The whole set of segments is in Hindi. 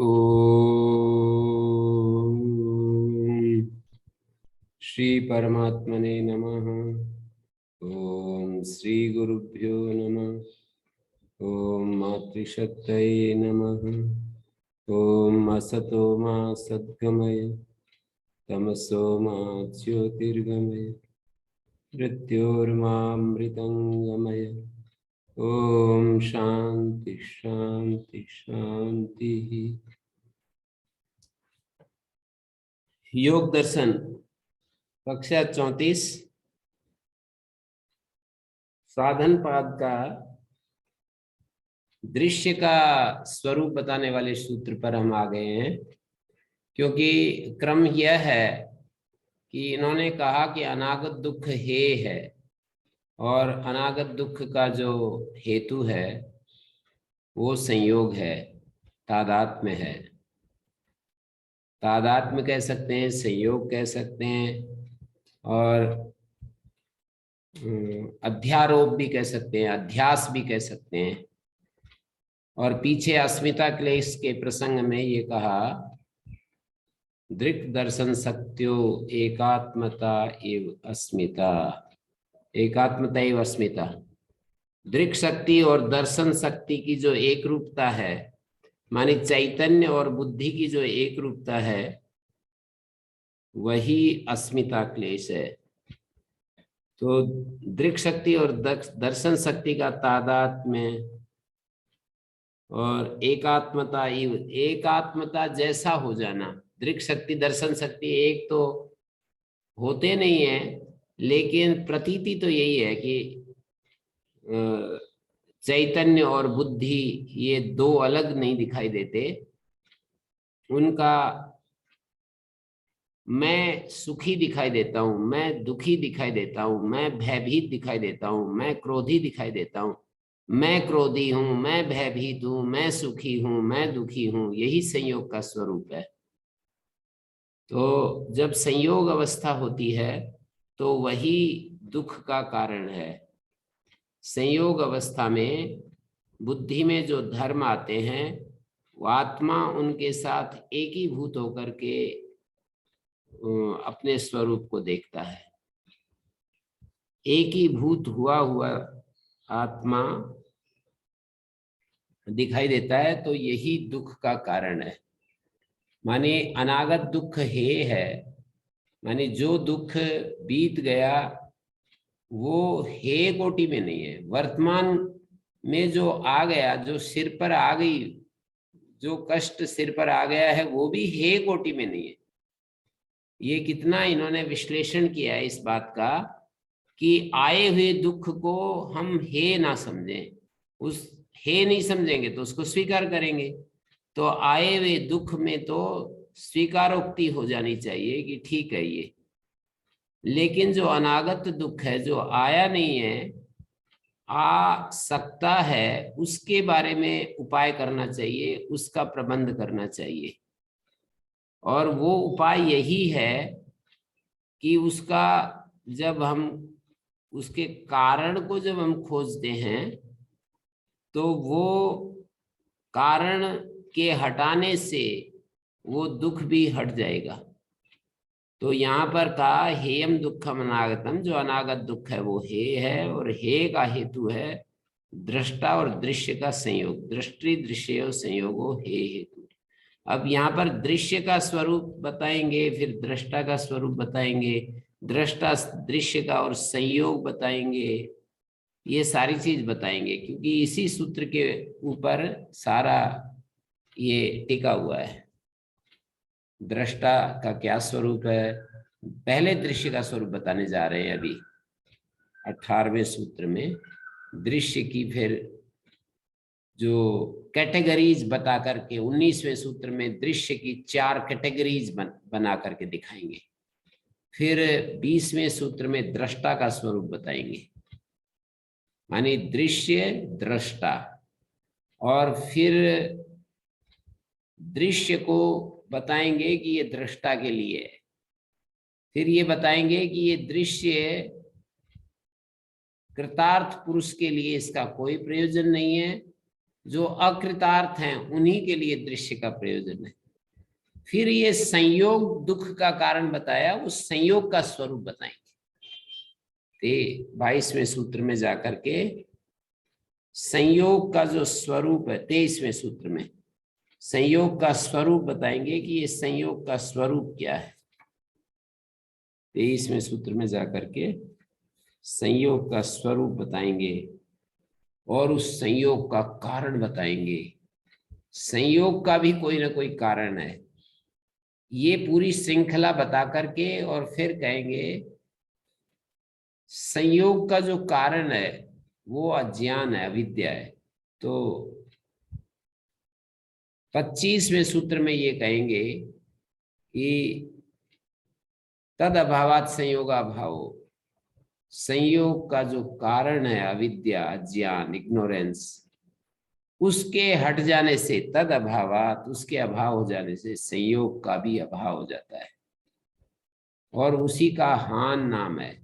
ओम श्री परमात्मने नमः। ओम श्री गुरुभ्यो नमः। ओम मातृशक्तये नमः। ओम असतो मा सद्गमय तमसो मा ज्योतिर्गमय मृत्योर्मामृतंगमय। ओम शांति शांति शांति। योग दर्शन कक्षा 34 साधन पाद का दृश्य का स्वरूप बताने वाले सूत्र पर हम आ गए हैं। क्योंकि क्रम यह है कि इन्होंने कहा कि अनागत दुख हे है और अनागत दुख का जो हेतु है वो संयोग है, तादात्म्य है। तादात्म्य कह सकते हैं, संयोग कह सकते हैं और अध्यारोप भी कह सकते हैं, अध्यास भी कह सकते हैं। और पीछे अस्मिता क्लेश के प्रसंग में ये कहा दृक् दर्शन सत्यो एकात्मता एव अस्मिता। एकात्मता एव अस्मिता। दृक् शक्ति और दर्शन शक्ति की जो एक रूपता है, मानी चैतन्य और बुद्धि की जो एक रूपता है, वही अस्मिता क्लेश है। तो दृक् शक्ति और दर्शन शक्ति का तादात्म्य और एकात्मता एकात्मता जैसा हो जाना। दृक् शक्ति दर्शन शक्ति एक तो होते नहीं है, लेकिन प्रतीति तो यही है कि चैतन्य और बुद्धि ये दो अलग नहीं दिखाई देते। उनका मैं सुखी दिखाई देता हूँ, मैं दुखी दिखाई देता हूँ, मैं भयभीत दिखाई देता हूँ, मैं क्रोधी दिखाई देता हूँ, मैं क्रोधी हूं, मैं भयभीत हूं, मैं सुखी हूं, मैं दुखी हूं। यही संयोग का स्वरूप है। तो जब संयोग अवस्था होती है तो वही दुख का कारण है। संयोग अवस्था में बुद्धि में जो धर्म आते हैं वो आत्मा उनके साथ एकीभूत होकर के अपने स्वरूप को देखता है। एकीभूत हुआ हुआ आत्मा दिखाई देता है, तो यही दुख का कारण है। माने अनागत दुख हे है, माने जो दुख बीत गया वो हे कोटि में नहीं है। वर्तमान में जो आ गया, जो सिर पर आ गई, जो कष्ट सिर पर आ गया है, वो भी हे कोटि में नहीं है। ये कितना इन्होंने विश्लेषण किया है इस बात का कि आए हुए दुख को हम हे ना समझें। उस हे नहीं समझेंगे तो उसको स्वीकार करेंगे। तो आए हुए दुख में तो स्वीकारोक्ति हो जानी चाहिए कि ठीक है ये। लेकिन जो अनागत दुख है, जो आया नहीं है, आ सकता है, उसके बारे में उपाय करना चाहिए, उसका प्रबंध करना चाहिए। और वो उपाय यही है कि उसका जब हम उसके कारण को जब हम खोजते हैं तो वो कारण के हटाने से वो दुख भी हट जाएगा। तो यहाँ पर कहा हेयम दुखम अनागतम, जो अनागत दुख है वो हे है, और हे का हेतु है दृष्टा और दृश्य का संयोग। दृष्टि दृश्य संयोगो हे हेतु। अब यहाँ पर दृश्य का स्वरूप बताएंगे, फिर दृष्टा का स्वरूप बताएंगे, दृष्टा दृश्य का और संयोग बताएंगे। ये सारी चीज बताएंगे क्योंकि इसी सूत्र के ऊपर सारा ये टिका हुआ है। दृष्टा का क्या स्वरूप है, पहले दृश्य का स्वरूप बताने जा रहे हैं अभी 18वें सूत्र में। दृश्य की फिर जो कैटेगरीज बता करके 19वें सूत्र में दृश्य की 4 कैटेगरीज बना करके दिखाएंगे। फिर 20वें सूत्र में दृष्टा का स्वरूप बताएंगे, मानी दृश्य दृष्टा। और फिर दृश्य को बताएंगे कि ये दृष्टा के लिए है। फिर ये बताएंगे कि ये दृश्य कृतार्थ पुरुष के लिए इसका कोई प्रयोजन नहीं है, जो अकृतार्थ हैं उन्हीं के लिए दृश्य का प्रयोजन है। फिर ये संयोग दुख का कारण बताया, उस संयोग का स्वरूप बताएंगे। 22वें सूत्र में जाकर के संयोग का जो स्वरूप है, 23वें सूत्र में संयोग का स्वरूप बताएंगे कि ये संयोग का स्वरूप क्या है। 23वें सूत्र में जाकर के संयोग का स्वरूप बताएंगे और उस संयोग का कारण बताएंगे। संयोग का भी कोई ना कोई कारण है। ये पूरी श्रृंखला बता करके और फिर कहेंगे संयोग का जो कारण है वो अज्ञान है, अविद्या है। तो 25वें सूत्र में ये कहेंगे कि तद अभावात संयोगाभाव, संयोग का जो कारण है अविद्या, अज्ञान, इग्नोरेंस, उसके हट जाने से, तद अभावात, उसके अभाव हो जाने से संयोग का भी अभाव हो जाता है और उसी का हान नाम है,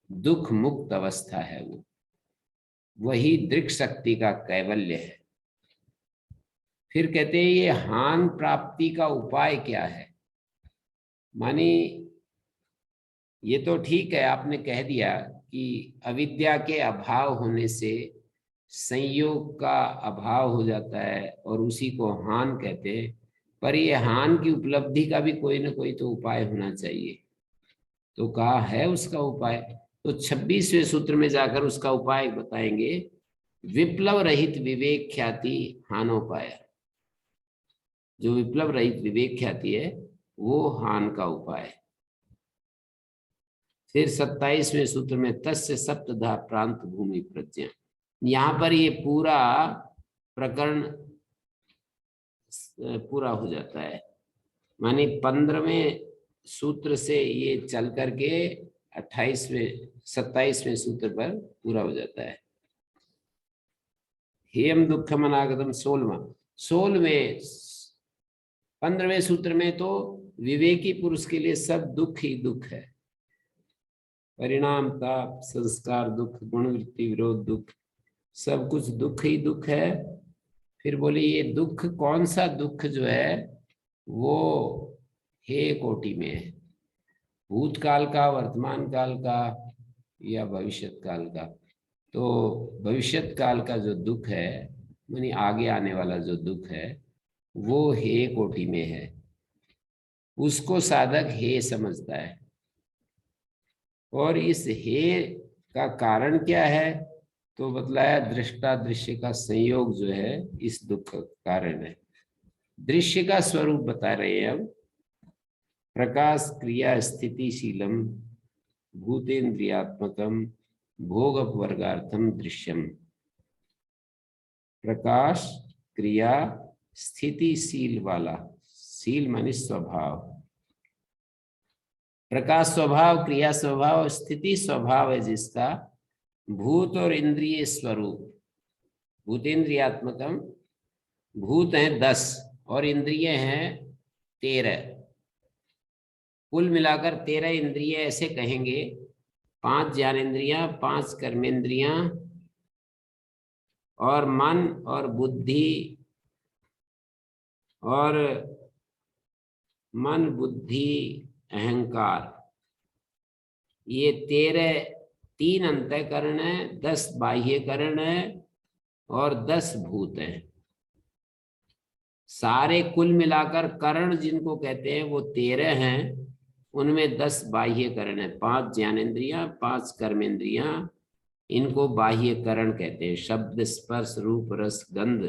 दुख मुक्त अवस्था है वो, वही दृक् शक्ति का कैवल्य है। फिर कहते हैं ये हान प्राप्ति का उपाय क्या है। मानी ये तो ठीक है, आपने कह दिया कि अविद्या के अभाव होने से संयोग का अभाव हो जाता है और उसी को हान कहते हैं, पर ये हान की उपलब्धि का भी कोई ना कोई तो उपाय होना चाहिए। तो कहा है उसका उपाय, तो 26वें सूत्र में जाकर उसका उपाय बताएंगे। विप्लव रहित विवेक ख्याति हानोपाय, जो विप्लव रहित विवेक ख्याति है वो हान का उपाय। फिर 27वें सूत्र में तस्य सप्तधा प्रांत भूमि प्रज्ञा, यहाँ पर ये पूरा प्रकरण पूरा हो जाता है। माने 15वें सूत्र से ये चल करके 27वें सूत्र पर पूरा हो जाता है। हेयम दुखम अनागतम 16वें 15वें सूत्र में तो विवेकी पुरुष के लिए सब दुख ही दुख है। परिणाम, ताप, संस्कार दुख, गुणवृत्ति विरोध दुख, सब कुछ दुख ही दुख है। फिर बोले ये दुख कौन सा दुख जो है वो हे कोटि में है, भूतकाल का, वर्तमान काल का या भविष्यत काल का। तो भविष्यत काल का जो दुख है यानी आगे आने वाला जो दुख है वो हे कोटि में है, उसको साधक हे समझता है। और इस हे का कारण क्या है, तो बतलाया दृष्टा दृश्य का संयोग जो है इस दुख का कारण है। दृश्य का स्वरूप बता रहे हैं अब। प्रकाश क्रिया स्थितिशीलम भूतेन्द्रियात्मकम भोगवर्गार्थम दृश्यम। प्रकाश क्रिया स्थितिशील वाला, शील माने स्वभाव, प्रकाश स्वभाव, क्रिया स्वभाव, स्थिति स्वभाव है जिसका, भूत और इंद्रिय स्वरूप। भूतेन्द्रियात्मकम, भूत हैं 10 और इंद्रिय हैं 13, कुल मिलाकर 13 इंद्रिय ऐसे कहेंगे। 5 ज्ञानेन्द्रियां, 5 कर्मेंद्रियां और मन और बुद्धि, और मन बुद्धि अहंकार, ये 13, 3 अंतःकरण है, 10 बाह्यकरण है और 10 भूत हैं। सारे कुल मिलाकर करण जिनको कहते हैं वो 13 हैं, उनमें 10 बाह्यकरण है, 5 ज्ञानेन्द्रियां, 5 कर्मेंद्रियां, इनको बाह्यकरण कहते हैं। शब्द स्पर्श रूप रस गंध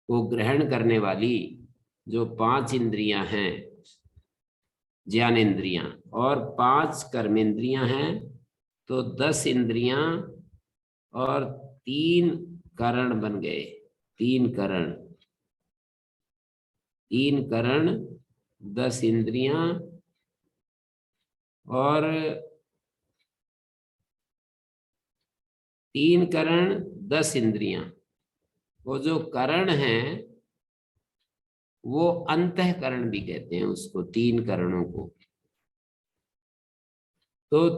को ग्रहण करने वाली जो 5 इंद्रियां हैं ज्ञानेन्द्रियां और 5 कर्मेंद्रियां हैं, तो 10 इंद्रियां और 3 करण बन गए। 3 करण, 3 करण, 10 इंद्रियां और 3 करण, 10 इंद्रियां। वो जो करण हैं वो अंतःकरण भी कहते हैं उसको, 3 करणों को। तो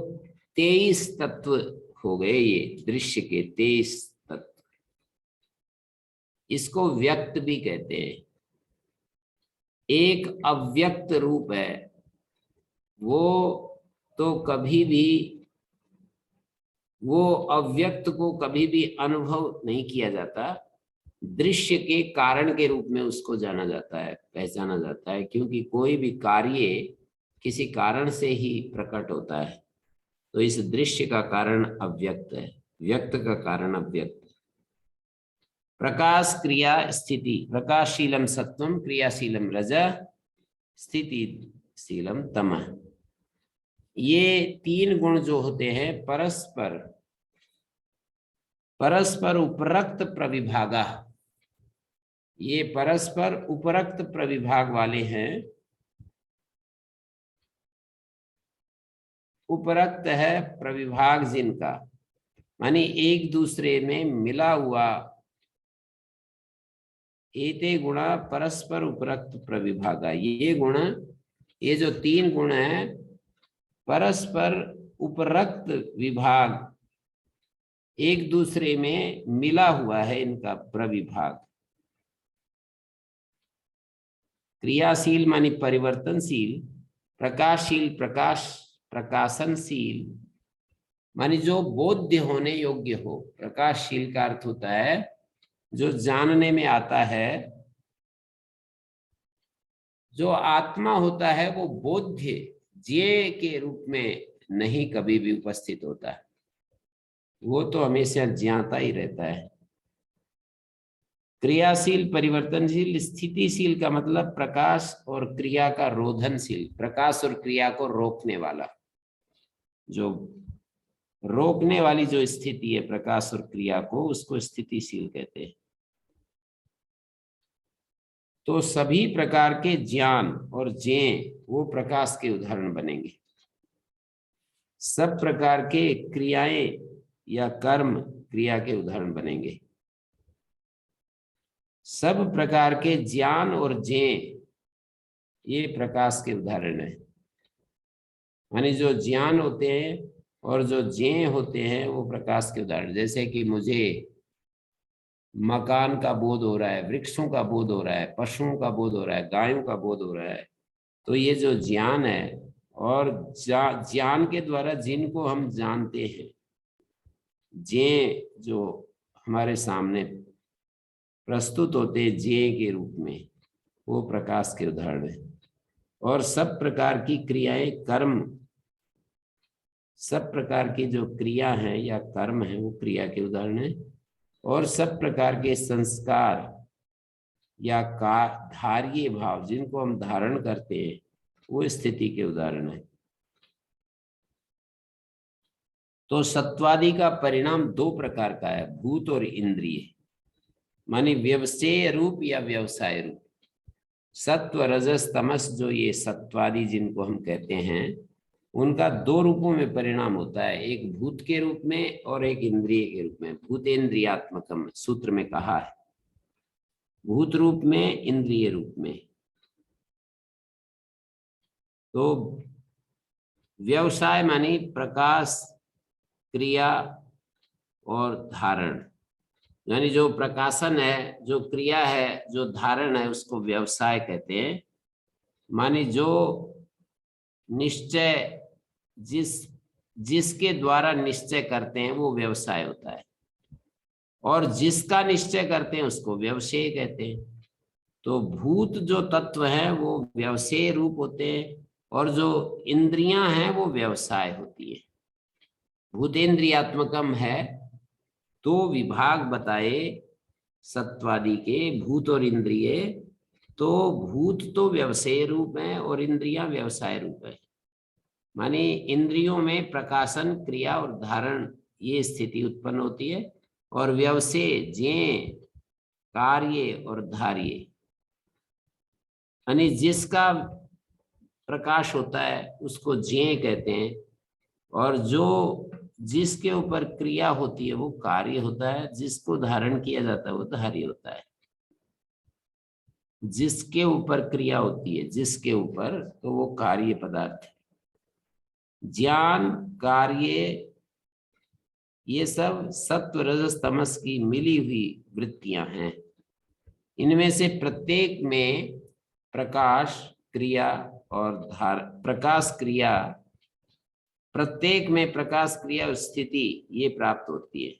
23 तत्व हो गए ये दृश्य के, 23 तत्व। इसको व्यक्त भी कहते हैं। एक अव्यक्त रूप है, वो तो कभी भी, वो अव्यक्त को कभी भी अनुभव नहीं किया जाता, दृश्य के कारण के रूप में उसको जाना जाता है, पहचाना जाता है, क्योंकि कोई भी कार्य किसी कारण से ही प्रकट होता है। तो इस दृश्य का कारण अव्यक्त है, व्यक्त का कारण अव्यक्त। प्रकाश क्रिया स्थिति, प्रकाशशीलम सत्वम, क्रियाशीलम रजः, स्थितिशीलम तमः। ये तीन गुण जो होते हैं परस्पर परस्पर उपरक्त प्रविभागा, ये परस्पर उपरक्त प्रविभाग वाले हैं। उपरक्त है प्रविभाग जिनका, मानी एक दूसरे में मिला हुआ। एते गुणा परस्पर उपरक्त प्रविभागा, ये गुण, ये जो तीन गुण हैं परस्पर उपरक्त विभाग, एक दूसरे में मिला हुआ है इनका प्रविभाग। क्रियाशील मानी परिवर्तनशील, प्रकाशशील प्रकाशनशील मानी जो बोध्य होने योग्य हो। प्रकाशशील का अर्थ होता है जो जानने में आता है, जो आत्मा होता है वो बोध्य ज्ञेय के रूप में नहीं कभी भी उपस्थित होता है, वो तो हमेशा ज्ञाता ही रहता है। क्रियाशील परिवर्तनशील, स्थितिशील का मतलब प्रकाश और क्रिया का रोधनशील, प्रकाश और क्रिया को रोकने वाला, जो रोकने वाली जो स्थिति है प्रकाश और क्रिया को, उसको स्थितिशील कहते हैं। तो सभी प्रकार के ज्ञान और ज्ञेय वो प्रकाश के उदाहरण बनेंगे। सब प्रकार के क्रियाएं या कर्म क्रिया के उदाहरण बनेंगे। सब प्रकार के ज्ञान और ज्ञेय ये प्रकाश के उदाहरण है। यानी जो ज्ञान होते हैं और जो ज्ञेय होते हैं वो प्रकाश के उदाहरण। जैसे कि मुझे मकान का बोध हो रहा है, वृक्षों का बोध हो रहा है, पशुओं का बोध हो रहा है, गायों का बोध हो रहा है, तो ये जो ज्ञान है, और ज्ञान के द्वारा जिनको हम जानते हैं, ज्ञेय जो हमारे सामने प्रस्तुत होते हैं ज्ञेय के रूप में, वो प्रकाश के उदाहरण है। और सब प्रकार की क्रियाएं कर्म, सब प्रकार की जो क्रिया है या कर्म है वो क्रिया के उदाहरण है। और सब प्रकार के संस्कार या का धार्य भाव जिनको हम धारण करते हैं वो स्थिति के उदाहरण है। तो सत्वादि का परिणाम दो प्रकार का है, भूत और इंद्रिय, मानी व्यवसाय रूप या व्यवसाय रूप। सत्व रजस तमस, जो ये सत्वादि जिनको हम कहते हैं, उनका दो रूपों में परिणाम होता है, एक भूत के रूप में और एक इंद्रिय के रूप में। भूतेन्द्रियात्मकम सूत्र में कहा है, भूत रूप में, इंद्रिय रूप में। तो व्यवसाय मानी प्रकाश, क्रिया और धारण, यानी जो प्रकाशन है, जो क्रिया है, जो धारण है, उसको व्यवसाय कहते हैं। मानी जो निश्चय जिसके द्वारा निश्चय करते हैं वो व्यवसाय होता है, और जिसका निश्चय करते हैं उसको व्यवसाय कहते हैं। तो भूत जो तत्व हैं वो व्यवसाय रूप होते हैं, और जो इंद्रियां हैं वो व्यवसाय होती है। भूतेन्द्रियात्मकम है, दो विभाग बताए सत्वादि के, भूत और इंद्रिय। तो भूत तो व्यवसाय रूप है और इंद्रियां व्यवसाय रूप है। माने इंद्रियों में प्रकाशन, क्रिया और धारण ये स्थिति उत्पन्न होती है, और व्यवसाय ज्ञेय, कार्य और धार्य, यानी जिसका प्रकाश होता है उसको ज्ञेय कहते हैं, और जो जिसके ऊपर क्रिया होती है वो कार्य होता है, जिसको धारण किया जाता है वो धार्य होता है। जिसके ऊपर क्रिया होती है, जिसके ऊपर, तो वो कार्य पदार्थ है। ज्ञान, कार्य, ये सब सत्व रजस तमस की मिली हुई वृत्तियां हैं। इनमें से प्रत्येक में प्रकाश क्रिया और प्रकाश क्रिया, प्रत्येक में प्रकाश क्रिया और स्थिति ये प्राप्त होती है।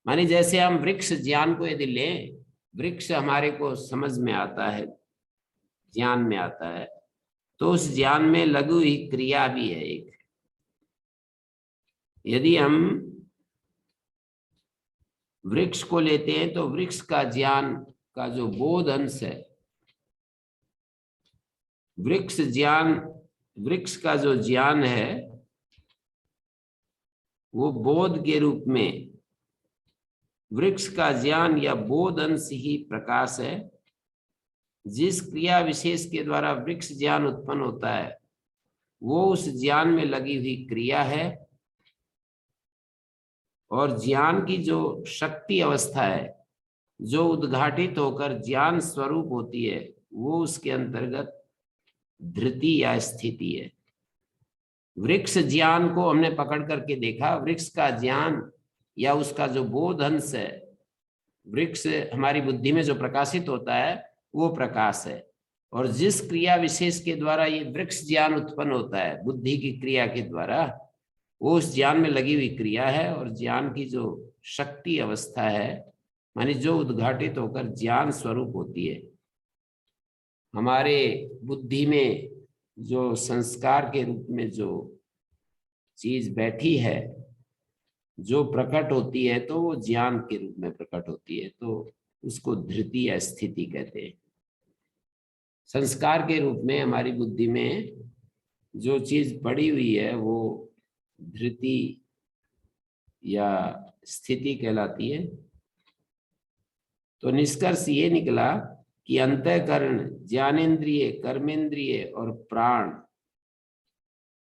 माने जैसे हम वृक्ष ज्ञान को यदि लें, वृक्ष हमारे को समझ में आता है, ज्ञान में आता है, तो उस ज्ञान में लगी हुई क्रिया भी है एक। यदि हम वृक्ष को लेते हैं तो वृक्ष का ज्ञान का जो बोध अंश है, वृक्ष का जो ज्ञान है वो बोध के रूप में, वृक्ष का ज्ञान या बोध अंश ही प्रकाश है। जिस क्रिया विशेष के द्वारा वृक्ष ज्ञान उत्पन्न होता है वो उस ज्ञान में लगी हुई क्रिया है, और ज्ञान की जो शक्ति अवस्था है जो उद्घाटित होकर ज्ञान स्वरूप होती है वो उसके अंतर्गत धृति या स्थिति है। वृक्ष ज्ञान को हमने पकड़ करके देखा, वृक्ष का ज्ञान या उसका जो बोध अंश है, वृक्ष हमारी बुद्धि में जो प्रकाशित होता है वो प्रकाश है। और जिस क्रिया विशेष के द्वारा ये वृक्ष ज्ञान उत्पन्न होता है बुद्धि की क्रिया के द्वारा, वो उस ज्ञान में लगी हुई क्रिया है। और ज्ञान की जो शक्ति अवस्था है माने जो उद्घाटित होकर ज्ञान स्वरूप होती है, हमारे बुद्धि में जो संस्कार के रूप में जो चीज बैठी है, जो प्रकट होती है, तो वो ज्ञान के रूप में प्रकट होती है, तो उसको धृति या स्थिति कहते हैं। संस्कार के रूप में हमारी बुद्धि में जो चीज पड़ी हुई है वो धृति या स्थिति कहलाती है। तो निष्कर्ष ये निकला कि अंतःकरण, ज्ञानेन्द्रिय, कर्मेंद्रिय और प्राण,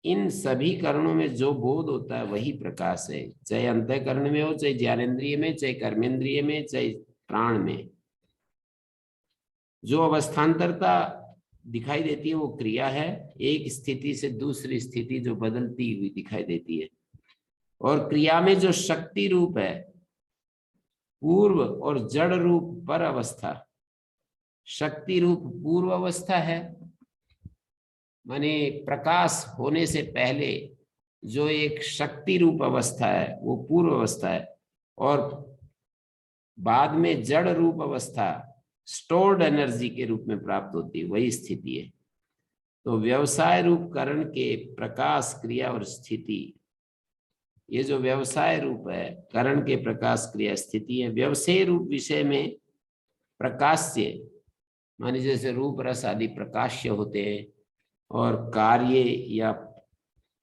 इन सभी करणों में जो बोध होता है वही प्रकाश है, चाहे अंतःकरण में हो, चाहे ज्ञानेन्द्रिय में, चाहे कर्मेंद्रिय में, चाहे प्राण में। जो अवस्थांतरता दिखाई देती है वो क्रिया है, एक स्थिति से दूसरी स्थिति जो बदलती हुई दिखाई देती है। और क्रिया में जो शक्ति रूप है, पूर्व और जड़ रूप पर अवस्था, शक्ति रूप पूर्व अवस्था है, माने प्रकाश होने से पहले जो एक शक्ति रूप अवस्था है वो पूर्व अवस्था है, और बाद में जड़ रूप अवस्था स्टोर्ड एनर्जी के रूप में प्राप्त होती है, वही स्थिति है। तो व्यवसाय रूप करण के प्रकाश, क्रिया और स्थिति, ये जो व्यवसाय रूप है करण के प्रकाश, क्रिया, स्थिति है। व्यवसाय रूप विषय में प्रकाश्य माने जैसे रूप रस आदि प्रकाश्य होते हैं, और कार्य या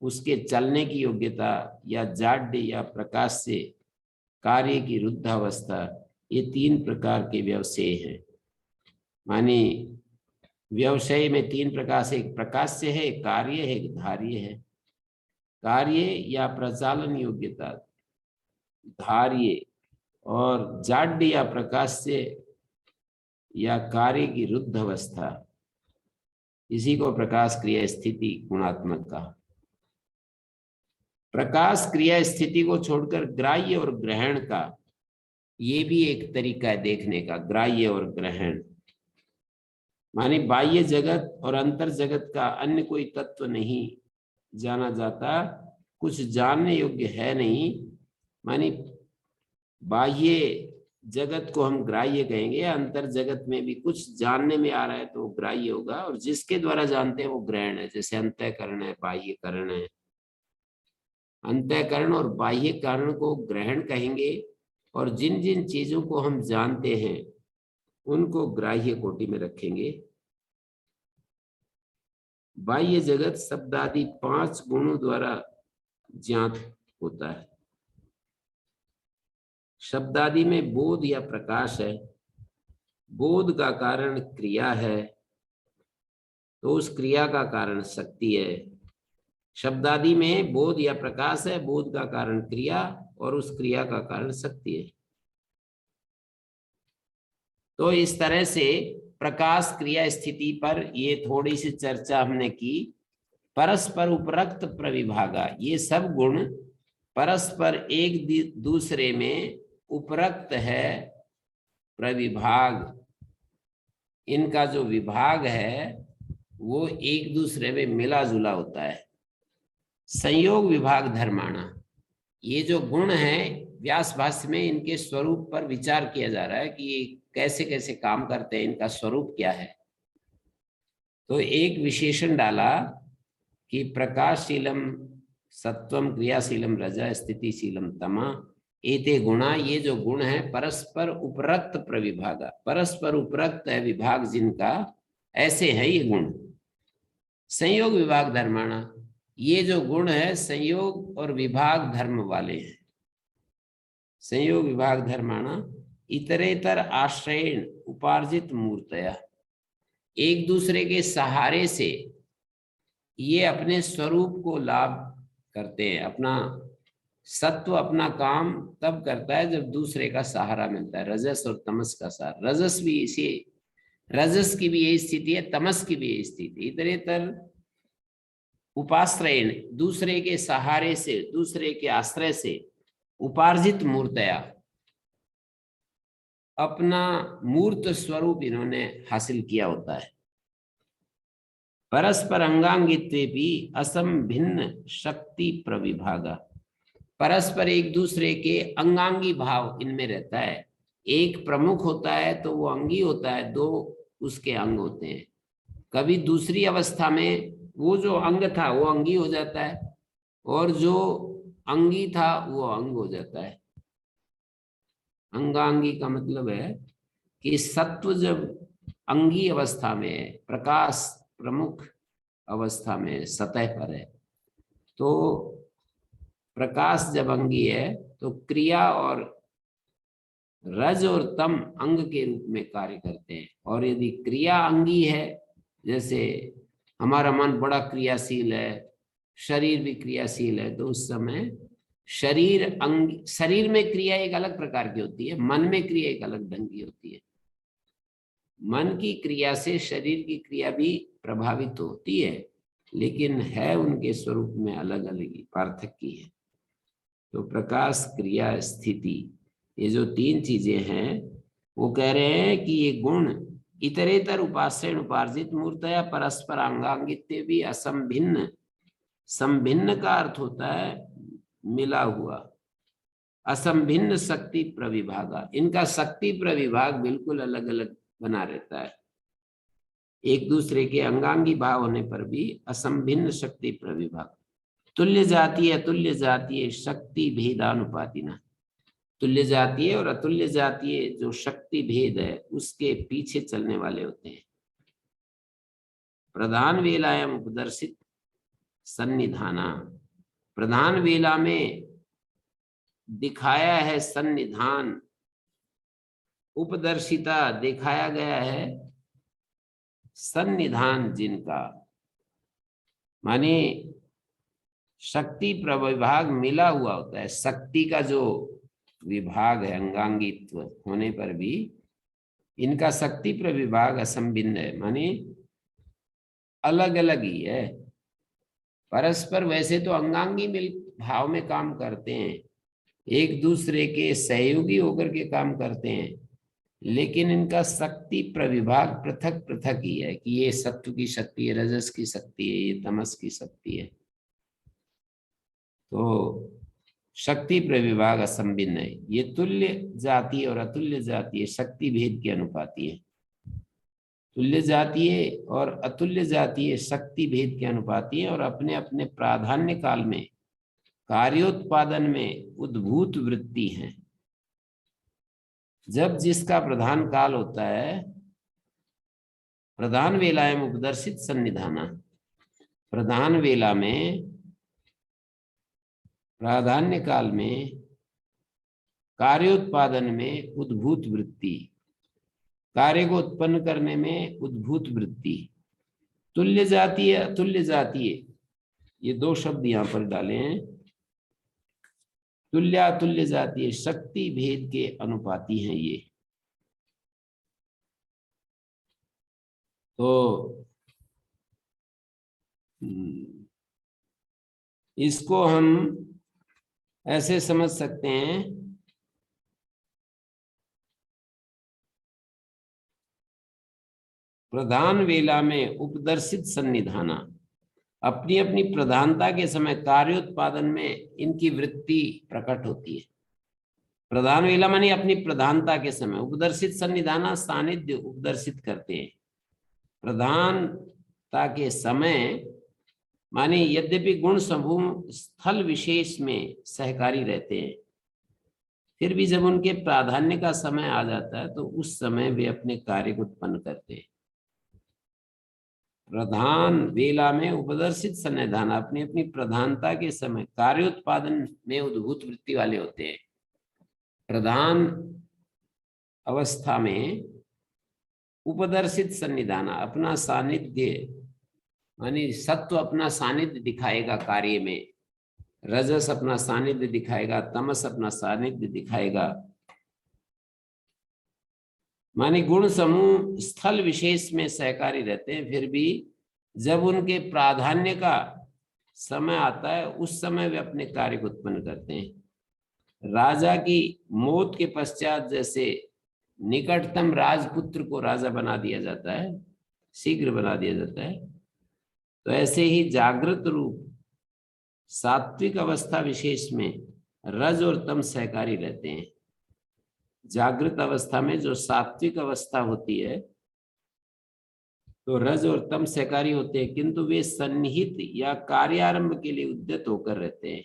उसके चलने की योग्यता या जाड्य या प्रकाश से कार्य की रुद्ध अवस्था, ये तीन प्रकार के व्यवसाय हैं। माने व्यवसाय में तीन प्रकार से, एक प्रकाश्य है, एक कार्य है, एक धार्य है। कार्य या प्रचालन योग्यता, धार्य, और जाड्य या प्रकाश्य या कार्य की रुद्ध अवस्था, इसी को प्रकाश, क्रिया, स्थिति गुणात्मक का। प्रकाश, क्रिया, स्थिति को छोड़कर ग्राह्य और ग्रहण का, ये भी एक तरीका है देखने का, ग्राह्य और ग्रहण। माने बाह्य जगत और अंतर जगत का अन्य कोई तत्व नहीं जाना जाता, कुछ जानने योग्य है नहीं। माने बाह्य जगत को हम ग्राह्य कहेंगे, अंतर जगत में भी कुछ जानने में आ रहा है तो वो ग्राह्य होगा, और जिसके द्वारा जानते हैं वो ग्रहण है। जैसे अंतःकरण है, बाह्यकरण है। अंतःकरण और बाह्यकरण को ग्रहण कहेंगे, और जिन जिन चीजों को हम जानते हैं उनको ग्राह्य कोटि में रखेंगे। बाह्य जगत शब्द आदि 5 गुणों द्वारा ज्ञात होता है। शब्द आदि में बोध या प्रकाश है, बोध का कारण क्रिया है, तो उस क्रिया का कारण शक्ति है। शब्द आदि में बोध या प्रकाश है, बोध का कारण क्रिया, और उस क्रिया का कारण शक्ति है। तो इस तरह से प्रकाश, क्रिया, स्थिति पर ये थोड़ी सी चर्चा हमने की। परस्पर उपरक्त प्रविभागा, ये सब गुण परस्पर एक दूसरे में उपरक्त है, प्रविभाग, इनका जो विभाग है वो एक दूसरे में मिला जुला होता है। संयोग विभाग धर्माणा, ये जो गुण है व्यास भाष्य में इनके स्वरूप पर विचार किया जा रहा है कि ये कैसे कैसे काम करते हैं, इनका स्वरूप क्या है। तो एक विशेषण डाला कि प्रकाशशीलम सत्वम क्रियाशीलम रज स्थितिशीलम तमा एते गुणा, ये जो गुण है परस्पर उपरक्त प्रविभागा, परस्पर उपरक्त है विभाग जिनका, ऐसे है ये गुण। संयोग विभाग धर्माणा, ये जो गुण है संयोग और विभाग धर्म वाले हैं। संयोग विभाग धर्माणा इतरेतर आश्रयण उपार्जित मूर्तया, एक दूसरे के सहारे से ये अपने स्वरूप को लाभ करते हैं। अपना सत्व अपना काम तब करता है जब दूसरे का सहारा मिलता है, रजस और तमस का सहारा। रजस भी इसी, रजस की भी यही स्थिति है, तमस की भी यही स्थिति। इतरेतर उपाश्रयण, दूसरे के सहारे से, दूसरे के आश्रय से, उपार्जित मूर्तया, अपना मूर्त स्वरूप इन्होंने हासिल किया होता है। परस्पर अंगांगित्वे भी असंभिन्न शक्ति प्रविभागा, परस्पर एक दूसरे के अंगांगी भाव इनमें रहता है। एक प्रमुख होता है तो वो अंगी होता है, दो उसके अंग होते हैं। कभी दूसरी अवस्था में वो जो अंग था वो अंगी हो जाता है, और जो अंगी था वो अंग हो जाता है। अंगांगी का मतलब है कि सत्व जब अंगी अवस्था में है, प्रकाश प्रमुख अवस्था में सतह पर है, तो प्रकाश जब अंगी है तो क्रिया और रज और तम अंग के रूप में कार्य करते हैं। और यदि क्रिया अंगी है, जैसे हमारा मन बड़ा क्रियाशील है, शरीर भी क्रियाशील है, तो उस समय शरीर अंग, शरीर में क्रिया एक अलग प्रकार की होती है, मन में क्रिया एक अलग ढंग की होती है। मन की क्रिया से शरीर की क्रिया भी प्रभावित होती है, लेकिन है उनके स्वरूप में अलग अलग ही पार्थक्य है। तो प्रकाश, क्रिया, स्थिति, ये जो तीन चीजें हैं, वो कह रहे हैं कि ये गुण इतरेतर उपाश्रयण उपार्जित मूर्तया परस्पर अंगांगित्य भी असंभिन्न, संभिन्न का अर्थ होता है मिला हुआ, असंभिन्न शक्ति प्रविभागा, इनका शक्ति प्रविभाग बिल्कुल अलग अलग बना रहता है। एक दूसरे के अंगांगी भाव होने पर भी असंभिन्न शक्ति प्रविभाग। तुल्य जातीय अतुल्य जातीय शक्ति भेदानुपातिना, तुल्य जातीय और अतुल्य जातीय जो शक्ति भेद है उसके पीछे चलने वाले होते हैं। प्रधान वेलायाम उपदर्शित सन्निधाना, प्रधान वेला में दिखाया है सन्निधान, उपदर्शिता दिखाया गया है सन्निधान जिनका, माने शक्ति प्रविभाग मिला हुआ होता है। शक्ति का जो विभाग है अंगांगित्व होने पर भी इनका शक्ति प्रविभाग असंभिन्न है, माने अलग अलग ही है। परस्पर वैसे तो अंगांगी मिल भाव में काम करते हैं, एक दूसरे के सहयोगी होकर के काम करते हैं, लेकिन इनका शक्ति प्रविभाग पृथक पृथक ही है कि ये सत्व की शक्ति है, रजस की शक्ति है, ये तमस की शक्ति है। तो शक्ति प्रविभाग असंभिन्न है। ये तुल्य जातीय और अतुल्य जातीय शक्ति भेद के अनुपाती है। तुल्य जातीय और अतुल्य जातीय शक्ति भेद के अनुपाती है और अपने अपने प्राधान्य काल में कार्योत्पादन में उद्भूत वृत्ति है। जब जिसका प्रधान काल होता है, प्रधान वेलाएं उपदर्शित सन्निधाना, प्रधान वेला में प्राधान्य काल में कार्योत्पादन में उद्भूत वृत्ति, कार्य को उत्पन्न करने में उद्भूत वृत्ति। तुल्य जातीय अतुल्य जातीय, ये दो शब्द यहां पर डाले हैं। तुल्य अतुल्य जातीय शक्ति भेद के अनुपाती हैं ये। तो इसको हम ऐसे समझ सकते हैं प्रधान वेला में उपदर्शित सन्निधाना, अपनी अपनी प्रधानता के समय कार्योत्पादन में इनकी वृत्ति प्रकट होती है। प्रधान वेला मानी अपनी प्रधानता के समय, उपदर्शित सन्निधाना सानिध्य उपदर्शित करते हैं। प्रधानता के समय माने यद्यपि गुण समूह स्थल विशेष में सहकारी रहते हैं, फिर भी जब उनके प्राधान्य का समय आ जाता है तो उस समय वे अपने कार्य को उत्पन्न करते हैं। प्रधान वेला में उपदर्शित सन्निधान अपनी अपनी प्रधानता के समय कार्योत्पादन में उद्भूत वृत्ति वाले होते हैं। प्रधान अवस्था में उपदर्शित सन्निधान अपना सानिध्य मानी सत्व अपना सानिध्य दिखाएगा कार्य में, रजस अपना सानिध्य दिखाएगा, तमस अपना सानिध्य दिखाएगा। माने गुण समूह स्थल विशेष में सहकारी रहते हैं, फिर भी जब उनके प्राधान्य का समय आता है उस समय वे अपने कार्य को उत्पन्न करते हैं। राजा की मौत के पश्चात जैसे निकटतम राजपुत्र को राजा बना दिया जाता है, शीघ्र बना दिया जाता है, तो ऐसे ही जागृत रूप सात्विक अवस्था विशेष में रज और तम सहकारी रहते हैं। जागृत अवस्था में जो सात्विक अवस्था होती है तो रज और तम सहकारी होते हैं, किंतु वे सन्निहित या कार्यारंभ के लिए उद्यत होकर रहते हैं।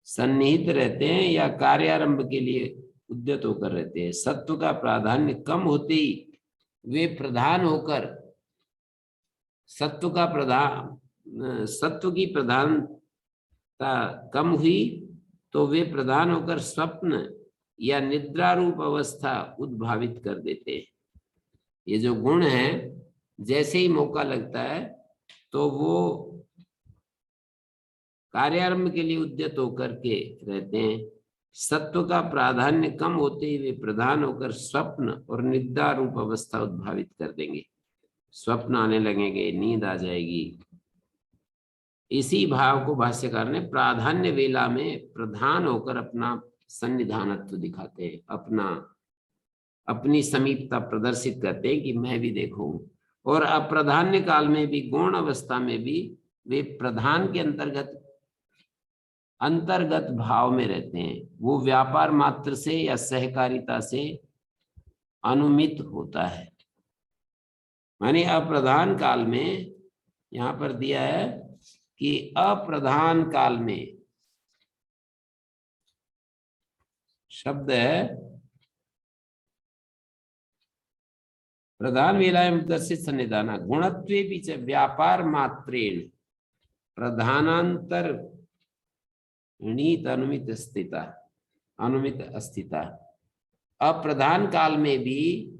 सन्निहित रहते हैं या कार्यारंभ के लिए उद्यत होकर रहते हैं। सत्व का प्राधान्य कम होते ही वे प्रधान होकर सत्व की प्रधानता कम हुई तो वे प्रधान होकर स्वप्न या निद्रा रूप अवस्था उद्भावित कर देते हैं। ये जो गुण है जैसे ही मौका लगता है तो वो कार्यारंभ के लिए उद्यत होकर के रहते हैं। सत्व का प्राधान्य कम होते ही वे प्रधान होकर स्वप्न और निद्रा रूप अवस्था उद्भावित कर देंगे। स्वप्न आने लगेंगे, नींद आ जाएगी। इसी भाव को भाष्यकार ने प्राधान्य वेला में प्रधान होकर अपना सन्निधानत्व दिखाते हैं, अपनी समीपता प्रदर्शित करते हैं कि मैं भी देखूं। और अप्रधान्य काल में भी गौण अवस्था में भी वे प्रधान के अंतर्गत भाव में रहते हैं। वो व्यापार मात्र से या सहकारिता से अनुमित होता है। माने अप्रधान काल में यहां पर दिया है कि अप्रधान काल में शब्द है प्रधान वेलायाम दर्शित सन्निधाना गुणत्वे भी व्यापार मात्रेण प्रधानांतर णीत अनुमित अस्थिता। अप्रधान काल में भी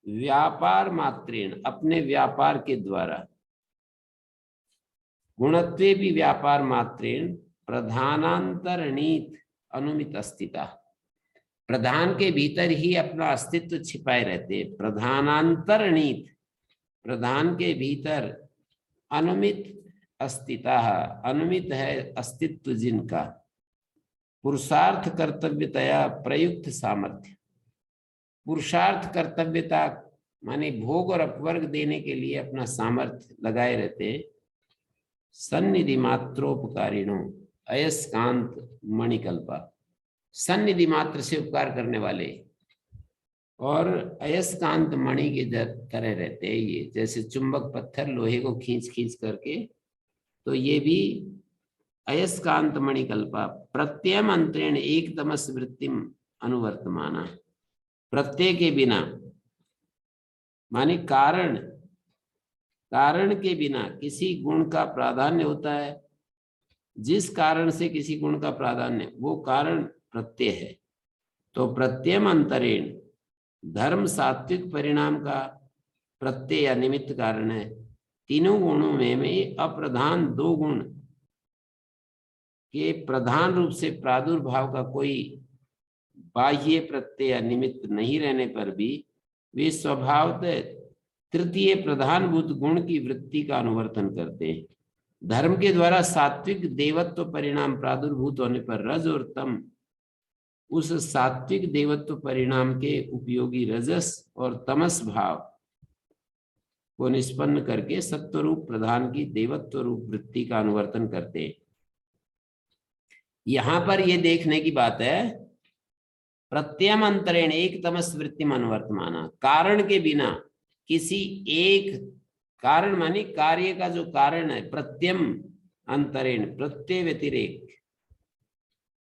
व्यापार मात्रेण अपने व्यापार के द्वारा, गुणत्वे भी व्यापार मात्रेण प्रधानांतरणीत अनुमित अस्थिता, प्रधान के भीतर ही अपना अस्तित्व छिपाए रहते। प्रधानांतरणीत प्रधान के भीतर अनुमित अस्थिता, अनुमित है अस्तित्व जिनका, पुरुषार्थ कर्तव्यतया प्रयुक्त सामर्थ्य, पुरुषार्थ कर्तव्यता माने भोग और अपवर्ग देने के लिए अपना सामर्थ्य लगाए रहते हैं। सन्निधि मात्रोपकारिणो अयस्कांत मणिकल्पा, सन्निधि मात्र से उपकार करने वाले और अयस्कांत मणि के तरह रहते हैं। ये जैसे चुंबक पत्थर लोहे को खींच खींच करके, तो ये भी अयस्कांत मणिकल्पा प्रत्ययम अंतरेण एक तमस वृत्तिम अनुवर्तमाना, प्रत्यय के बिना माने कारण के बिना किसी गुण का प्राधान्य होता है। जिस कारण से किसी गुण का प्राधान्य, वो कारण प्रत्यय है। तो प्रत्ययम अंतरेण धर्म सात्विक परिणाम का प्रत्यय या निमित्त कारण है। तीनों गुणों में अप्रधान दो गुण के प्रधान रूप से प्रादुर्भाव का कोई बाह्य प्रत्यय या निमित्त नहीं रहने पर भी वे स्वभावतः तृतीय प्रधानभूत गुण की वृत्ति का अनुवर्तन करते हैं। धर्म के द्वारा सात्विक देवत्व परिणाम प्रादुर्भूत होने पर रज और तम उस सात्विक देवत्व परिणाम के उपयोगी रजस और तमस भाव को निष्पन्न करके सत्वरूप प्रधान की देवत्व रूप वृत्ति का अनुवर्तन करते हैं। यहां पर यह देखने की बात है, प्रत्यम अंतरेण एक तमस वृत्ति अनुवर्तमाना, कारण के बिना किसी एक कारण मानी कार्य का जो कारण है, प्रत्यम अंतरेण प्रत्यय व्यतिरेक,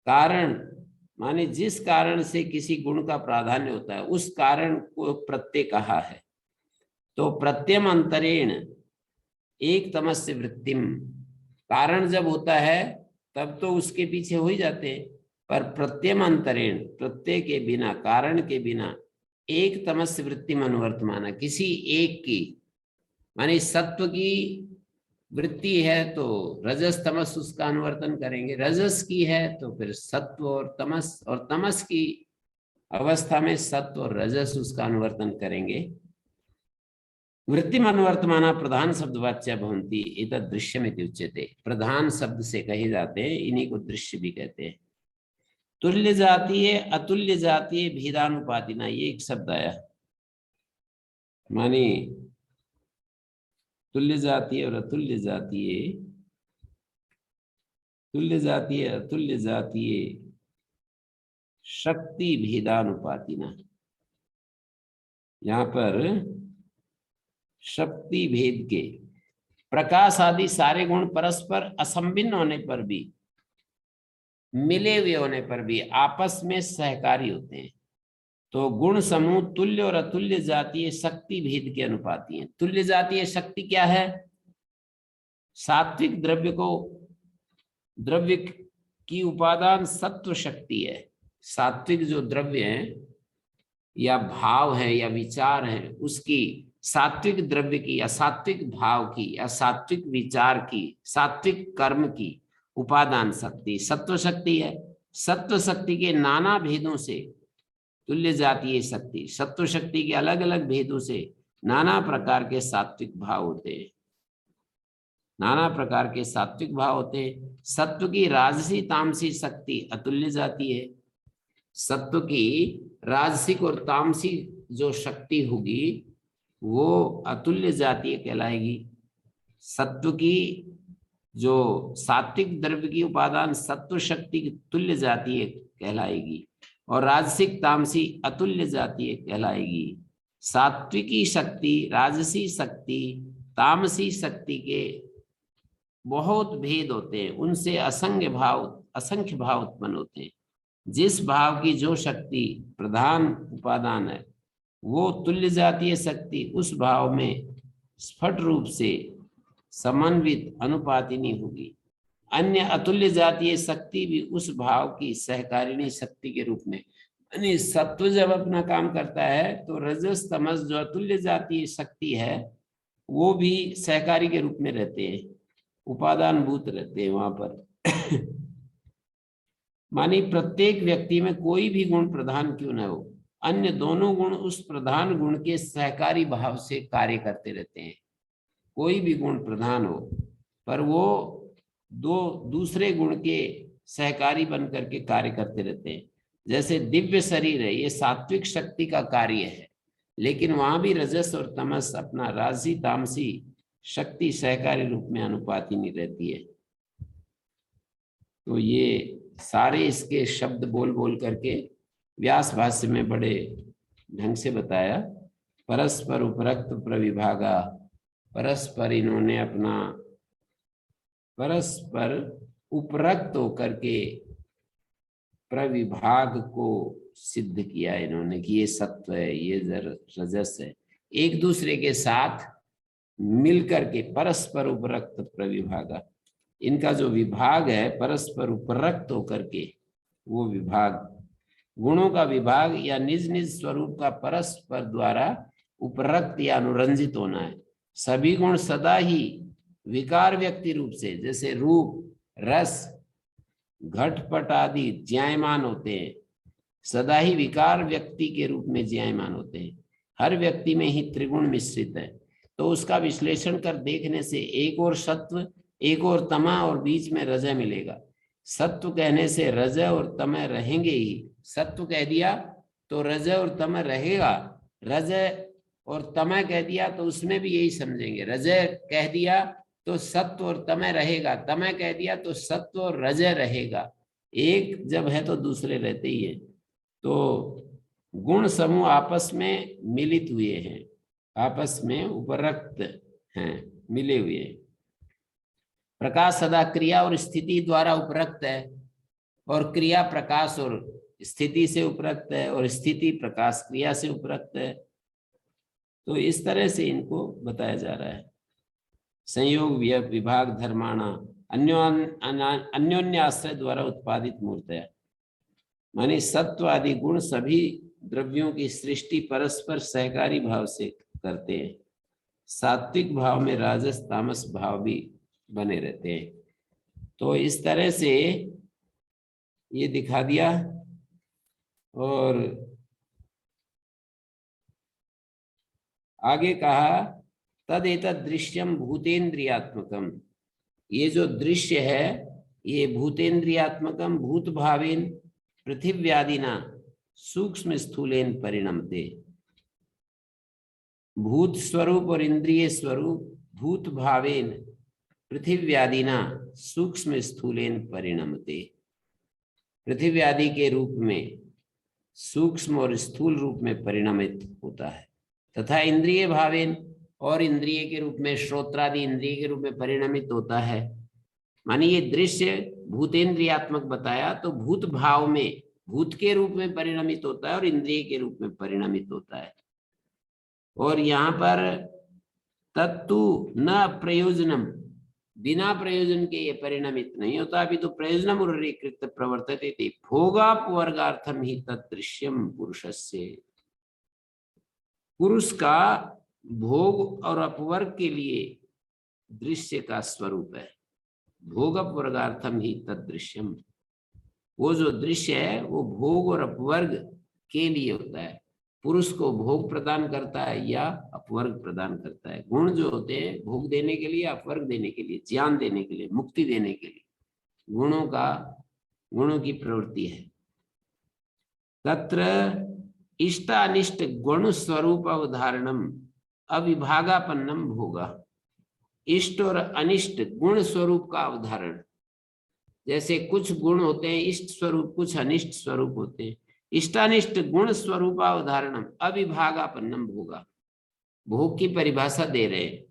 कारण माने जिस कारण से किसी गुण का प्राधान्य होता है उस कारण को प्रत्यय कहा है। तो प्रत्यम अंतरेण एक तमस्य वृत्तिम, कारण जब होता है तब तो उसके पीछे हो ही जाते हैं, पर प्रत्यम अंतरेण प्रत्यय के बिना, कारण के बिना एक तमस्य वृत्ति अनुवर्तमाना, किसी एक की माने सत्व की वृत्ति है तो रजस तमस उसका अनुवर्तन करेंगे, रजस की है तो फिर सत्व और तमस की अवस्था में सत्व और रजस उसका अनुवर्तन करेंगे। वृत्ति अनुवर्तमाना प्रधान शब्द वाच्य भवंती एतद् दृश्यमिति उच्यते, प्रधान शब्द से कहे जाते हैं, इन्हीं को दृश्य भी कहते हैं। तुल्य जातीय अतुल्य जातीय भेदानुपातिना, ये एक शब्द आया, माने तुल्य जातीय और अतुल्य जातीय, तुल्य जातीय अतुल्य जातीय शक्ति भेदानुपातिना, यहां पर शक्ति भेद के प्रकाश आदि सारे गुण परस्पर असंभिन्न होने पर भी, मिले हुए होने पर भी आपस में सहकारी होते हैं। तो गुण समूह तुल्य और अतुल्य जातीय शक्ति भेद के अनुपाती हैं। तुल्य जातीय शक्ति क्या है? सात्विक द्रव्य की उपादान सत्व शक्ति है। सात्विक जो द्रव्य है या भाव है या विचार है, उसकी सात्विक द्रव्य की या सात्विक भाव की या सात्विक विचार की, सात्विक कर्म की उपादान शक्ति सत्व शक्ति है। सत्व शक्ति के नाना भेदों से तुल्य जातीय शक्ति, सत्व शक्ति के अलग अलग भेदों से नाना प्रकार के सात्विक भाव होते हैं, नाना प्रकार के सात्विक भाव होते हैं। सत्व की राजसी तामसी शक्ति अतुल्य जाती है। सत्व की राजसिक और तामसिक जो शक्ति होगी वो अतुल्य जातीय कहलाएगी। सत्व की जो सात्विक द्रव्य की उपादान सत्व शक्ति की तुल्य जातीय कहलाएगी और राजसिक तामसी अतुल्य जातीय कहलाएगी। सात्विकी शक्ति, राजसी शक्ति, तामसी शक्ति के बहुत भेद होते हैं, उनसे असंख्य भाव उत्पन्न होते हैं। जिस भाव की जो शक्ति प्रधान उपादान है वो तुल्य जातीय शक्ति उस भाव में स्फुट रूप से समन्वित अनुपातिनी होगी। अन्य अतुल्य जातीय शक्ति भी उस भाव की सहकारिणी शक्ति के रूप में, यानी सत्व जब अपना काम करता है तो रजस तमस जो अतुल्य जातीय शक्ति है वो भी सहकारी के रूप में रहते हैं, उपादान भूत रहते हैं वहां पर। मानी प्रत्येक व्यक्ति में कोई भी गुण प्रधान क्यों न हो, अन्य दोनों गुण उस प्रधान गुण के सहकारी भाव से कार्य करते रहते हैं। कोई भी गुण प्रधान हो पर वो दो दूसरे गुण के सहकारी बन करके कार्य करते रहते हैं। जैसे दिव्य शरीर है, ये सात्विक शक्ति का कार्य है, लेकिन वहां भी रजस और तमस अपना राजसी तामसी शक्ति सहकारी रूप में अनुपातिनी रहती है। तो ये सारे इसके शब्द बोल बोल करके व्यास भाष्य में बड़े ढंग से बताया। परस्पर उपरक्त प्रविभागा, परस्पर इन्होंने अपना परस्पर उपरक्त होकर के प्रविभाग को सिद्ध किया इन्होंने कि ये सत्व है, ये रजस है, एक दूसरे के साथ मिलकर के परस्पर उपरक्त प्रविभागा, इनका जो विभाग है परस्पर उपरक्त होकर के वो विभाग, गुणों का विभाग या निज निज स्वरूप का परस्पर द्वारा उपरक्त या अनुरंजित होना है। सभी गुण सदा ही विकार व्यक्ति रूप से, जैसे रूप रस घटपट आदि ज्यायमान होते हैं, सदा ही विकार व्यक्ति के रूप में ज्यायमान होते हैं। हर व्यक्ति में ही त्रिगुण मिश्रित है, तो उसका विश्लेषण कर देखने से एक और सत्व, एक और तमा और बीच में रजय मिलेगा। सत्व कहने से रज और तमय रहेंगे ही। सत्व कह दिया तो रज और तमय रहेगा, रज और तमय कह दिया तो उसमें भी यही समझेंगे। रज कह दिया तो सत्व और तमय रहेगा, तमय कह दिया तो सत्व और रज रहेगा। एक जब है तो दूसरे रहते ही है। तो गुण समूह आपस में मिलित हुए हैं, आपस में उपरक्त हैं, मिले हुए हैं। प्रकाश सदा क्रिया और स्थिति द्वारा उपरक्त है, और क्रिया प्रकाश और स्थिति से उपरक्त है, और स्थिति प्रकाश क्रिया से उपरक्त है। तो इस तरह से इनको बताया जा रहा है। संयोग विभाग धर्माणा अन्योन्य आश्रय द्वारा उत्पादित मूर्त है, माने सत्व आदि गुण सभी द्रव्यों की सृष्टि परस्पर सहकारी भाव से करते हैं। सात्विक भाव में राजस तामस भाव भी बने रहते हैं। तो इस तरह से ये दिखा दिया। और आगे कहा तद एतद दृश्यम भूतेन्द्रियात्मकम, ये जो दृश्य है ये भूतेन्द्रियात्मकम भूत भावेन पृथिव्यादिना सूक्ष्म स्थूलेन परिणमते। भूत स्वरूप और इंद्रिय स्वरूप भूत भावेन पृथिव्यादिना सूक्ष्म स्थूलेन परिणमते, पृथ्वी आदि के रूप में सूक्ष्म और स्थूल रूप में परिणमित होता है। तथा इंद्रिय भावेन, और इंद्रिय के रूप में श्रोत्रादि इंद्रिय के रूप में परिणमित होता है। मानी ये दृश्य भूतेन्द्रियात्मक बताया तो भूत भाव में भूत के रूप में परिणमित होता है और इंद्रिय के रूप में परिणमित होता है। और यहाँ पर तत्तु न प्रयोजनम, बिना प्रयोजन के ये परिणमित नहीं होता। अभी तो प्रयोजनम उर्रीकृत प्रवर्तते थे भोगापवर्गार्थम ही तदृश्यम पुरुषस्य, पुरुष का भोग और अपवर्ग के लिए दृश्य का स्वरूप है। भोग अपवर्गार्थम ही तदृश्यम, वो जो दृश्य है वो भोग और अपवर्ग के लिए होता है। पुरुष को भोग प्रदान करता है या अपवर्ग प्रदान करता है। गुण जो होते हैं भोग देने के लिए, अपवर्ग देने के लिए, ज्ञान देने के लिए, मुक्ति देने के लिए गुणों की प्रवृत्ति है। तत्र इष्टानिष्ट गुण स्वरूप अवधारणम अविभागापन्नम भोगा। इष्ट और अनिष्ट गुण स्वरूप का अवधारण, जैसे कुछ गुण होते हैं इष्ट स्वरूप, कुछ अनिष्ट स्वरूप होते हैं। इष्टानिष्ट गुण स्वरूपावधारणम अविभागापन्नम भोगा, भोग की परिभाषा दे रहे हैं।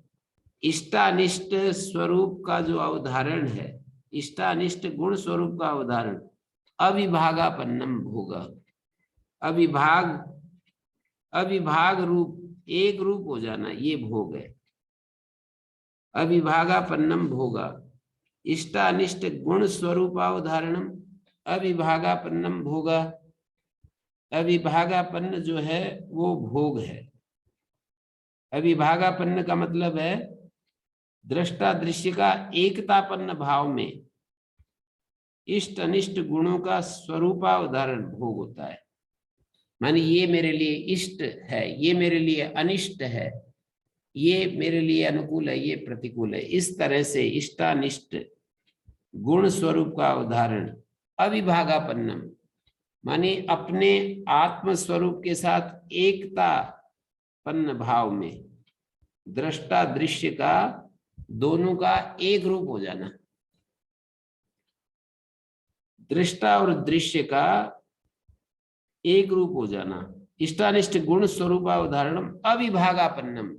इष्टानिष्ट स्वरूप का जो अवधारण है, इष्टानिष्ट गुण स्वरूप का अवधारण अविभागापन्नम भोगा। अविभाग रूप, एक रूप हो जाना, ये भोग है। अविभागापन्नम भोगा, इष्टानिष्ट गुण स्वरूपावधारणम अविभागापन्नम भोगा। अविभागापन्न जो है वो भोग है। अविभागापन्न का मतलब है दृष्टा दृश्य का एकतापन्न भाव में इष्ट अनिष्ट गुणों का स्वरूपावधारण भोग होता है। माने ये मेरे लिए इष्ट है, ये मेरे लिए अनिष्ट है, ये मेरे लिए अनुकूल है, ये प्रतिकूल है। इस तरह से इष्टानिष्ट गुण स्वरूप का उदाहरण अविभागापन्नम, माने अपने आत्म स्वरूप के साथ एकतापन्न भाव में दृष्टा दृश्य का दोनों का एक रूप हो जाना। दृष्टा और दृश्य का एक रूप हो जाना। इष्टानिष्ट गुण स्वरूपावधारणम अविभागापन्नम,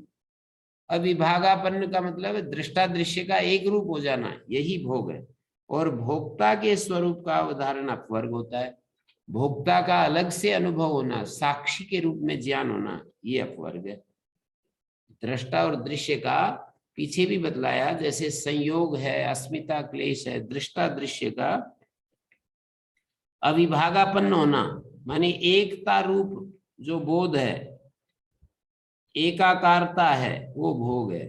अविभागापन्न का मतलब है दृष्टा दृश्य का एक रूप हो जाना, यही भोग है। और भोक्ता के स्वरूप का अवधारण अपवर्ग होता है। भोक्ता का अलग से अनुभव होना, साक्षी के रूप में ज्ञान होना, ये अपवर्ग है। दृष्टा और दृश्य का पीछे भी बतलाया, जैसे संयोग है, अस्मिता क्लेश है। दृष्टा दृश्य का अविभागापन्न होना माने एकता रूप जो बोध है, एकाकारता है, वो भोग है,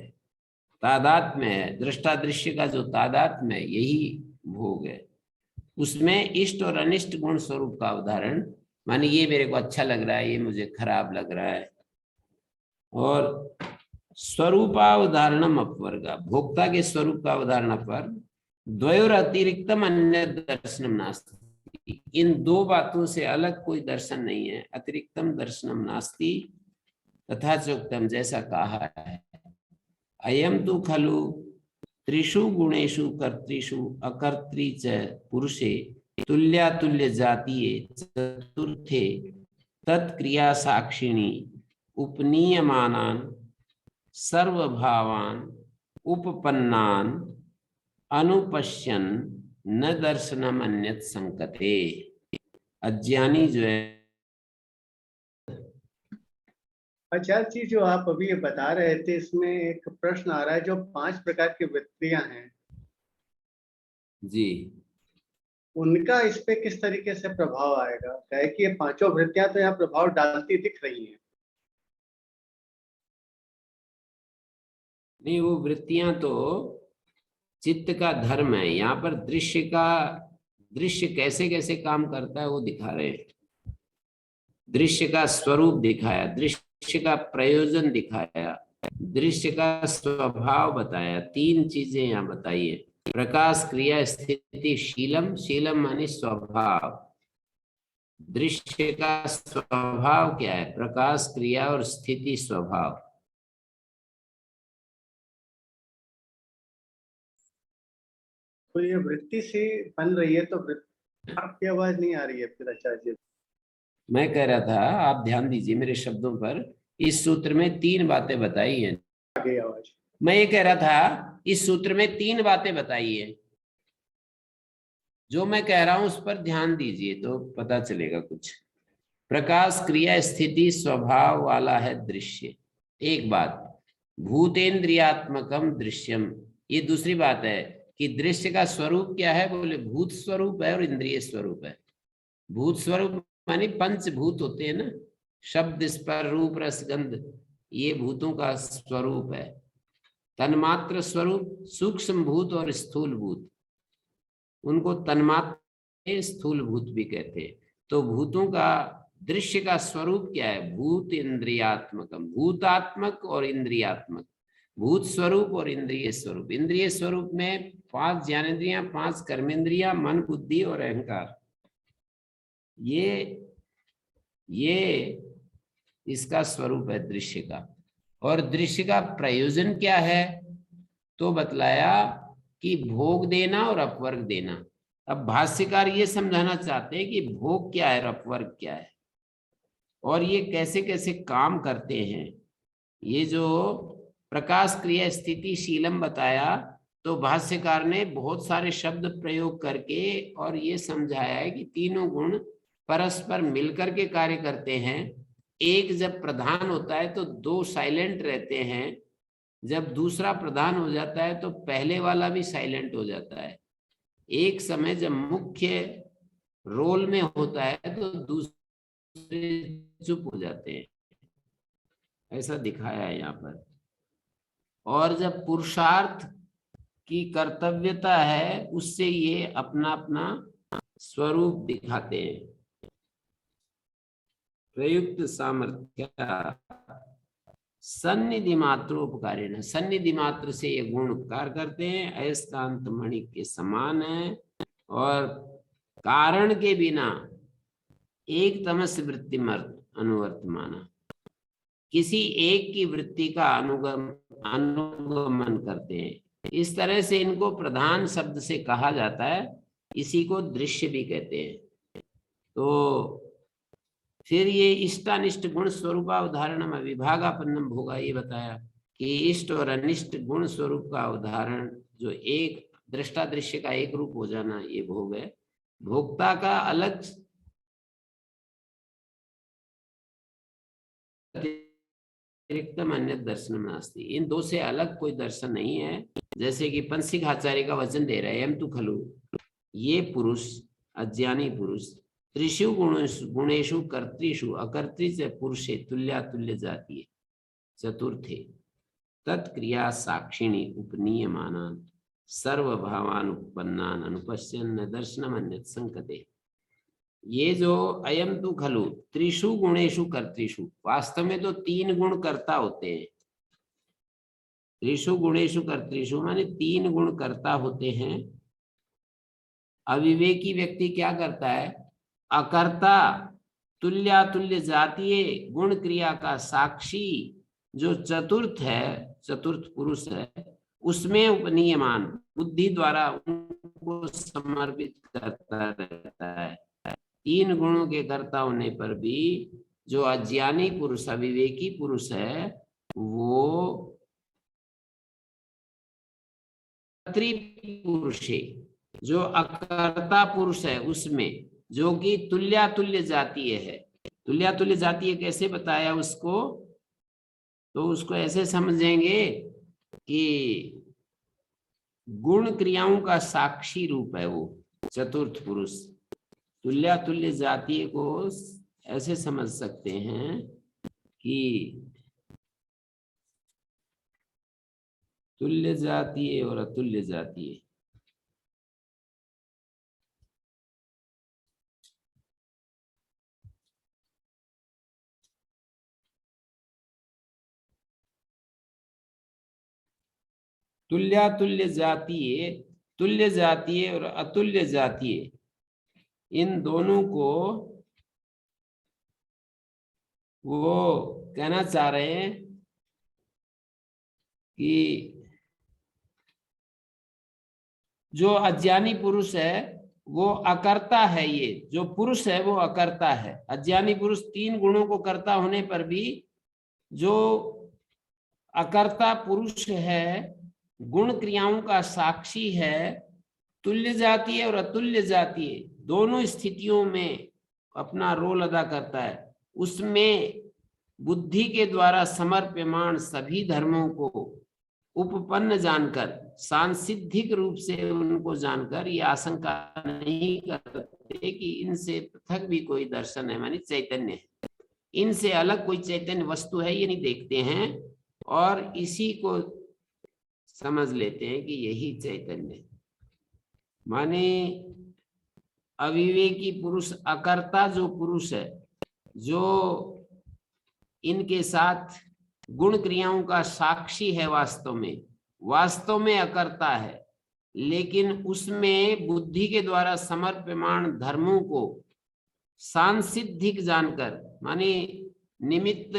तादात्म्य है। दृष्टा दृश्य का जो तादात्म्य है यही भोग है। उसमें इष्ट और अनिष्ट गुण स्वरूप का उदाहरण, माने ये मेरे को अच्छा लग रहा है, ये मुझे खराब लग रहा है। और स्वरूपावधारणम अपवर्ग, भोक्ता के स्वरूप का उदाहरण अपवर्ग, द्वयोर अतिरिक्तम अन्य दर्शनम नास्ति, इन दो बातों से अलग कोई दर्शन नहीं है। अतिरिक्तम दर्शनम नास्ति तथा चोक्तम, जैसा कहा है। अयम तु खलु त्रिषु गुणेषु कर्तृषु अकर्तृ च पुरुषे तुल्यातुल्य जातीये चतुर्थे तत्क्रिया साक्षिणी उपनीयमानान सर्वभावान उपपन्नान अनुपश्यन न दर्शनम अन्यत संकते। अज्ञानी जो है। आचार्य जी, जो आप अभी ये बता रहे थे, इसमें एक प्रश्न आ रहा है, जो 5 प्रकार की वृत्तियां हैं जी, उनका इस पे किस तरीके से प्रभाव आएगा? क्या है कि ये 5 वृत्तियां तो यहाँ प्रभाव डालती दिख रही हैं। नहीं, वो वृत्तियां तो चित्त का धर्म है। यहाँ पर दृश्य कैसे कैसे काम करता है वो दिखा रहे हैं। दृश्य का स्वरूप दिखाया, दृश्य का प्रयोजन दिखाया, दृश्य का स्वभाव बताया। 3 चीजें यहाँ बताई है। प्रकाश, क्रिया, स्थिति, शीलम। शीलम माने स्वभाव। दृश्य का स्वभाव क्या है? प्रकाश, क्रिया और स्थिति, स्वभाव। तो ये वृत्ति से बन रही है, तो आपकी आवाज नहीं आ रही है फिर आचार्य जी। मैं कह रहा था, आप ध्यान दीजिए मेरे शब्दों पर। इस सूत्र में 3 बातें बताई हैं। आ गई आवाज। मैं ये कह रहा था, इस सूत्र में 3 बातें बताई है। जो मैं कह रहा हूं उस पर ध्यान दीजिए तो पता चलेगा कुछ। प्रकाश, क्रिया, स्थिति, स्वभाव वाला है दृश्य, एक बात। भूतेन्द्रियात्मकम दृश्यम, ये दूसरी बात है कि दृश्य का स्वरूप क्या है? बोले भूत स्वरूप है और इंद्रिय स्वरूप है। भूत स्वरूप मानी पंचभूत होते हैं ना, शब्द, स्पर्श, रूप, रस, गंध, ये भूतों का स्वरूप है। तन्मात्र स्वरूप सूक्ष्म भूत और स्थूल भूत, उनको तन्मात्र स्थूल भूत भी कहते हैं। तो भूतों का, दृश्य का स्वरूप क्या है? भूत इंद्रियात्मकम, भूतात्मक और इंद्रियात्मक। भूत स्वरूप और इंद्रिय स्वरूप। इंद्रिय स्वरूप में 5 ज्ञानेंद्रियां, 5 कर्मेंद्रियां, मन, बुद्धि और अहंकार। ये इसका स्वरूप है दृश्य का। और दृश्य का प्रयोजन क्या है? तो बतलाया कि भोग देना और अपवर्ग देना। अब भाष्यकार ये समझाना चाहते हैं कि भोग क्या है और अपवर्ग क्या है, और ये कैसे कैसे काम करते हैं। ये जो प्रकाश, क्रिया, स्थिति, शीलम बताया, तो भाष्यकार ने बहुत सारे शब्द प्रयोग करके और ये समझाया है कि तीनों गुण परस्पर मिलकर के कार्य करते हैं। एक जब प्रधान होता है तो 2 साइलेंट रहते हैं। जब दूसरा प्रधान हो जाता है तो पहले वाला भी साइलेंट हो जाता है। एक समय जब मुख्य रोल में होता है तो दूसरे चुप हो जाते हैं, ऐसा दिखाया है यहाँ पर। और जब पुरुषार्थ की कर्तव्यता है, उससे ये अपना अपना स्वरूप दिखाते हैं। प्रयुक्त सामर्थ्य सन्निधि मात्रोपकारिण, सन्निधि मात्र से ये गुण उपकार करते हैं, अयस्कांत मणि के समान है। और कारण के बिना एक तमस वृत्ति अनुवर्तमाना, किसी एक की वृत्ति का अनुगमन करते हैं। इस तरह से इनको प्रधान शब्द से कहा जाता है, इसी को दृश्य भी कहते हैं। तो फिर ये इष्टानिष्ट गुण स्वरूपा उदाहरण विभागापन्नम भोगा, ये बताया कि इष्ट और अनिष्ट गुण स्वरूप का उदाहरण, जो एक दृष्टा दृश्य का एक रूप हो जाना, ये भोग है। भोक्ता का अलग अतिरिक्तम अन्य दर्शन नास्ति, इन 2 से अलग कोई दर्शन नहीं है। जैसे कि पंसिक आचार्य का वचन दे रहे हैं, एम तु खलु, ये पुरुष, अज्ञानी पुरुष, त्रिषु गुणेषु कर्तृषु अकर्तृ पुरुषे तुल्यातुल्य जातीय चतुर्थे तत्क्रिया साक्षिणी उपनीयमानान सर्वभावान उपपन्नान अनुपश्यन् न दर्शनम अन्यत् संकते। ये जो अयम तु खलु त्रिषु गुणेषु कर्तृषु, वास्तव में तो 3 गुण कर्ता होते हैं। त्रिषु गुणेषु कर्तृषु माने 3 गुण कर्ता होते हैं। अविवेकी व्यक्ति क्या करता है, अकर्ता तुल्यातुल्य जातीय गुण क्रिया का साक्षी जो चतुर्थ है, चतुर्थ पुरुष है, उसमें उपनियमान बुद्धि द्वारा उनको समर्पित करता रहता है। तीन गुणों के कर्ता होने पर भी जो अज्ञानी पुरुष, अविवेकी पुरुष है, वो पुरुष है। जो अकर्ता पुरुष है उसमें, जो कि तुल्यातुल्य जातीय है। तुल्यातुल्य जातीय कैसे बताया उसको, तो उसको ऐसे समझेंगे कि गुण क्रियाओं का साक्षी रूप है वो चतुर्थ पुरुष। तुल्यातुल्य जातीय को ऐसे समझ सकते हैं कि तुल्य जातीय और अतुल्य जातीय, तुल्यातुल्य जातीय, तुल्य जातीय और अतुल्य जातीय, इन दोनों को वो कहना चाह रहे हैं कि जो अज्ञानी पुरुष है वो अकर्ता है। ये जो पुरुष है वो अकर्ता है। अज्ञानी पुरुष तीन गुणों को कर्ता होने पर भी जो अकर्ता पुरुष है, गुण क्रियाओं का साक्षी है, तुल्य जातीय और अतुल्य जातीय दोनों स्थितियों में अपना रोल अदा करता है। उसमें बुद्धि के द्वारा समर्प्यमाण सभी धर्मों को उपपन्न जानकर, सांसिद्धिक रूप से उनको जानकर ये आशंका नहीं करते कि इनसे पृथक भी कोई दर्शन है, मानी चैतन्य है, इनसे अलग कोई चैतन्य वस्तु है, ये नहीं देखते हैं और इसी को समझ लेते हैं कि यही चैतन्य है। माने अविवेकी पुरुष, अकर्ता जो पुरुष है, जो इनके साथ गुण क्रियाओं का साक्षी है, वास्तव में अकर्ता है, लेकिन उसमें बुद्धि के द्वारा समर्प्यमाण धर्मों को सांसिद्धिक जानकर, माने निमित्त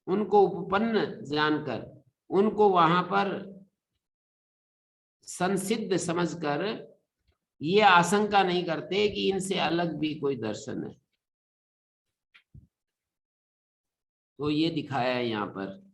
उनको उपपन्न जानकर, उनको वहां पर संसिद्ध समझकर ये आशंका नहीं करते कि इनसे अलग भी कोई दर्शन है। तो ये दिखाया है यहाँ पर।